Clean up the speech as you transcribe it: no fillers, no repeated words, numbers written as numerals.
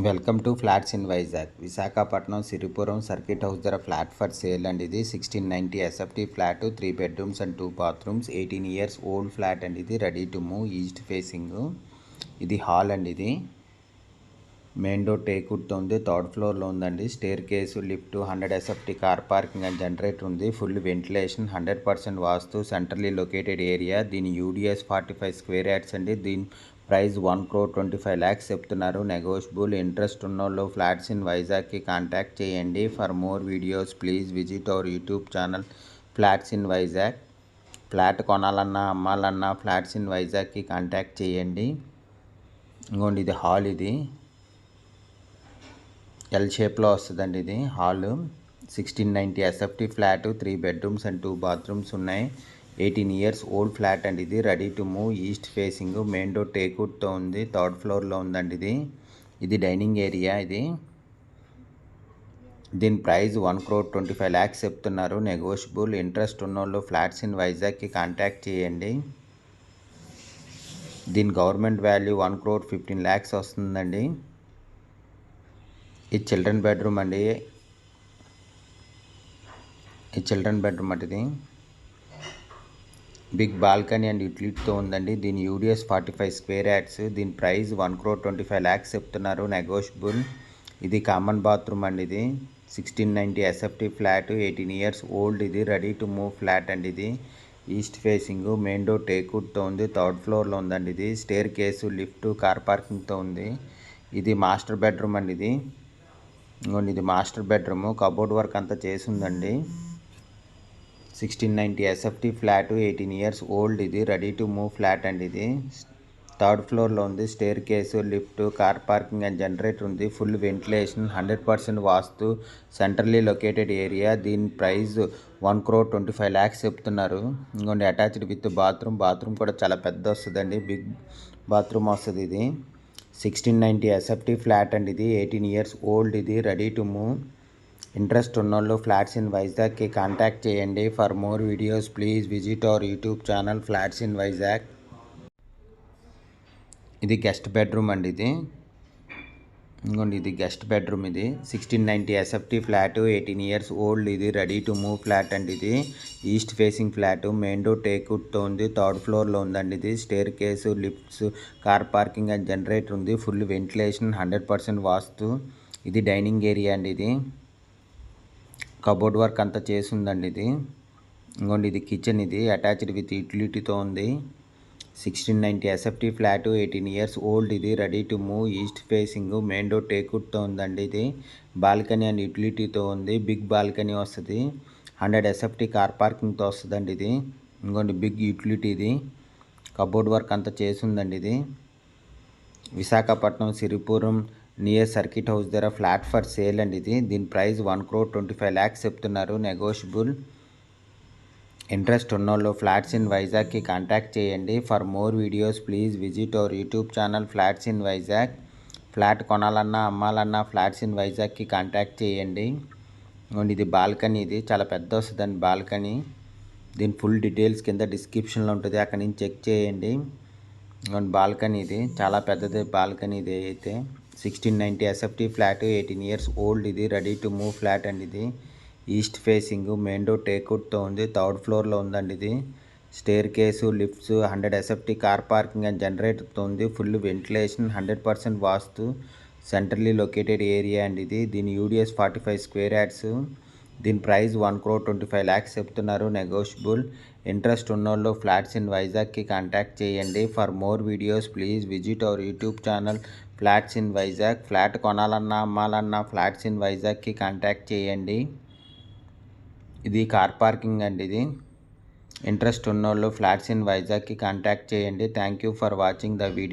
Welcome to flats in Vizag. Visakhapatnam Siripuram circuit house ధర flat for sale అండి. ఇది 1690 SFT flat, 3 bedrooms and 2 bathrooms, 18 years old flat అండి. ఇది ready to move, east facing. ఇది hall అండి. ఇది మెయిన్ డోర్ టేక్వుడ్తో ఉంది, 3rd ఫ్లోర్లో ఉందండి. Staircase, lift, 100 SFT car parking and generator ఉంది. Full ventilation, 100% vastu, centrally located area. దీని యూడిఎస్ 45 స్క్వేర్ యార్డ్స్ అండి. దీని ప్రైస్ 1,25,00,000 చెప్తున్నారు. నెగోషియబుల్. ఇంట్రెస్ట్ ఉన్నోళ్ళు ఫ్లాట్స్ ఇన్ వైజాగ్కి కాంటాక్ట్ చేయండి. For more videos please visit our YouTube channel flats in Vizag. Flat కొనాలన్నా అమ్మాలన్నా ఫ్లాట్స్ ఇన్ వైజాగ్కి కాంటాక్ట్ చేయండి. ఇంకోండి ఇది హాల్. ఇది ఎల్ షేప్లో వస్తుందండి. ఇది hall 1690 SFT flat, 3 bedrooms and 2 bathrooms ఉన్నాయి. 18 ఇయర్స్ ఓల్డ్ ఫ్లాట్ అండి. ఇది ready to move, east facing, main door టేక్వుడ్తో ఉంది, 3rd ఫ్లోర్లో ఉందండి. ఇది డైనింగ్ ఏరియా. ఇది దీని ప్రైస్ 1,25,00,000 చెప్తున్నారు. నెగోషియబుల్. ఇంట్రెస్ట్ ఉన్నోళ్ళు ఫ్లాట్స్ ఇన్ వైజాగ్కి కాంటాక్ట్ చేయండి. దీని గవర్నమెంట్ వాల్యూ 1,15,00,000 వస్తుందండి. ఇది చిల్డ్రన్ బెడ్రూమ్ అండి. ఇది బిగ్ బాల్కనీ అండ్ యూటిలిటీతో ఉందండి. దీని యూడిఎస్ 45 స్క్వేర్ యార్డ్స్. దీని ప్రైస్ 1,25,00,000 చెప్తున్నారు. నెగోషియబుల్. ఇది కామన్ బాత్రూమ్ అండి. ఇది 1690 ఎస్ఎఫ్టీ ఫ్లాట్, 18 ఇయర్స్ ఓల్డ్. ఇది రెడీ టు మూవ్ ఫ్లాట్ అండి. ఇది ఈస్ట్ ఫేసింగ్, మెయిన్ డోర్ టేక్వుడ్తో ఉంది, 3rd ఫ్లోర్లో ఉందండి. ఇది స్టేర్ కేసు, లిఫ్ట్, కార్ పార్కింగ్తో ఉంది. ఇది మాస్టర్ బెడ్రూమ్ అండి. ఇది మాస్టర్ బెడ్రూమ్. కబోర్డ్ వర్క్ అంతా చేసి ఉందండి. 1690 ఎస్ఎఫ్టీ ఫ్లాట్, 18 ఇయర్స్ ఓల్డ్. ఇది రెడీ టు మూవ్ ఫ్లాట్ అండి. ఇది 3rd ఫ్లోర్లో ఉంది. Staircase, lift, car parking and generator ఉంది. Full ventilation, 100% vastu, centrally located area. దీని ప్రైస్ 1,25,00,000 చెప్తున్నారు. ఇంకోండి అటాచ్డ్ విత్ బాత్రూమ్ కూడా చాలా పెద్ద వస్తుందండి. బిగ్ బాత్రూమ్ వస్తుంది. ఇది 1690 ఎస్ఎఫ్టీ ఫ్లాట్ అండి. ఇది 18 ఇయర్స్ ఓల్డ్. ఇది రెడీ టు మూవ్. ఇంట్రెస్ట్ ఉన్నోళ్ళు ఫ్లాట్స్ ఇన్ వైజాగ్కి కాంటాక్ట్ చేయండి. For more videos please visit our YouTube channel flats in Vizag. ఇది గెస్ట్ బెడ్రూమ్ అండి. ఇది గెస్ట్ బెడ్రూమ్. ఇది 1690 ఎస్ఎఫ్టీ ఫ్లాట్, 18 ఇయర్స్ ఓల్డ్. ఇది రెడీ టు మూవ్ ఫ్లాట్ అండి. ఇది east facing flat, main door టేక్వుడ్తో ఉంది, 3rd ఫ్లోర్లో ఉందండి. ఇది staircase, lifts, car parking and generator ఉంది. ఫుల్ వెంటిలేషన్, 100% వాస్తు. ఇది డైనింగ్ ఏరియా అండి. ఇది కబోర్డ్ వర్క్ అంతా చేసి ఉందండి. ఇది కిచెన్. ఇది అటాచ్డ్ విత్ యూటిలిటీతో ఉంది. 1690 ఎస్ఎఫ్టీ ఫ్లాట్, 18 ఇయర్స్ ఓల్డ్. ఇది ready to move, east facing, main door టేక్వుడ్తో ఉందండి. ఇది బాల్కనీ అండ్ యూటిలిటీతో ఉంది. బిగ్ బాల్కనీ వస్తుంది. 100 ఎస్ఎఫ్టీ కార్ పార్కింగ్తో వస్తుందండి. ఇది బిగ్ యూటిలిటీ. ఇది కబోర్డ్ వర్క్ అంతా చేసి ఉందండి. ఇది Visakhapatnam Siripuram near circuit house ధర ఫ్లాట్ ఫర్ సేల్ అండి. దీని ప్రైస్ 1,25,00,000 చెప్తున్నారు. నెగోషియబుల్. ఇంట్రెస్ట్ ఉన్నోళ్ళు ఫ్లాట్స్ ఇన్ వైజాగ్కి కాంటాక్ట్ చేయండి. For more videos please visit our YouTube channel flats in Vizag. Flat కొనాలన్నా అమ్మాలన్నా ఫ్లాట్స్ ఇన్ వైజాగ్కి కాంటాక్ట్ చేయండి. ఇది బాల్కనీ. ఇది చాలా పెద్ద వస్తుందండి బాల్కనీ. దీని ఫుల్ డీటెయిల్స్ కింద డిస్క్రిప్షన్లో ఉంటుంది, అక్కడి నుంచి చెక్ చేయండి. బాల్కనీ. ఇది చాలా పెద్దది బాల్కనీ. ఇది అయితే 1690 ఎస్ఎఫ్టీ ఫ్లాట్, 18 ఇయర్స్ ఓల్డ్. ఇది రెడీ టు మూవ్ ఫ్లాట్ అండి. ఇది ఈస్ట్ ఫేసింగ్, మెయిన్ డోర్ టేక్వుడ్తో ఉంది, 3rd ఫ్లోర్లో ఉందండి. ఇది staircase, lifts, 100 SFT car parking and జనరేటర్తో ఉంది. Full ventilation, 100% vastu, centrally located area అండి. దీని యూడిఎస్ 45 స్క్వేర్ యార్డ్స్. దీని ప్రైస్ 1,25,00,000 చెప్తున్నారు. నెగోషియబుల్. ఇంట్రెస్ట్ ఉన్నోళ్ళు ఫ్లాట్స్ ఇన్ వైజాగ్కి కాంటాక్ట్ చేయండి. For more videos please visit our YouTube channel flats in Vizag. Flat కొనాలన్నా అమ్మాలన్నా ఫ్లాట్స్ ఇన్ వైజాగ్కి కాంటాక్ట్ చేయండి. ఇది కార్ పార్కింగ్ అండి. ఇది ఇంట్రెస్ట్ ఉన్నోళ్ళు ఫ్లాట్స్ ఇన్ వైజాగ్కి కాంటాక్ట్ చేయండి. Thank you for watching the video.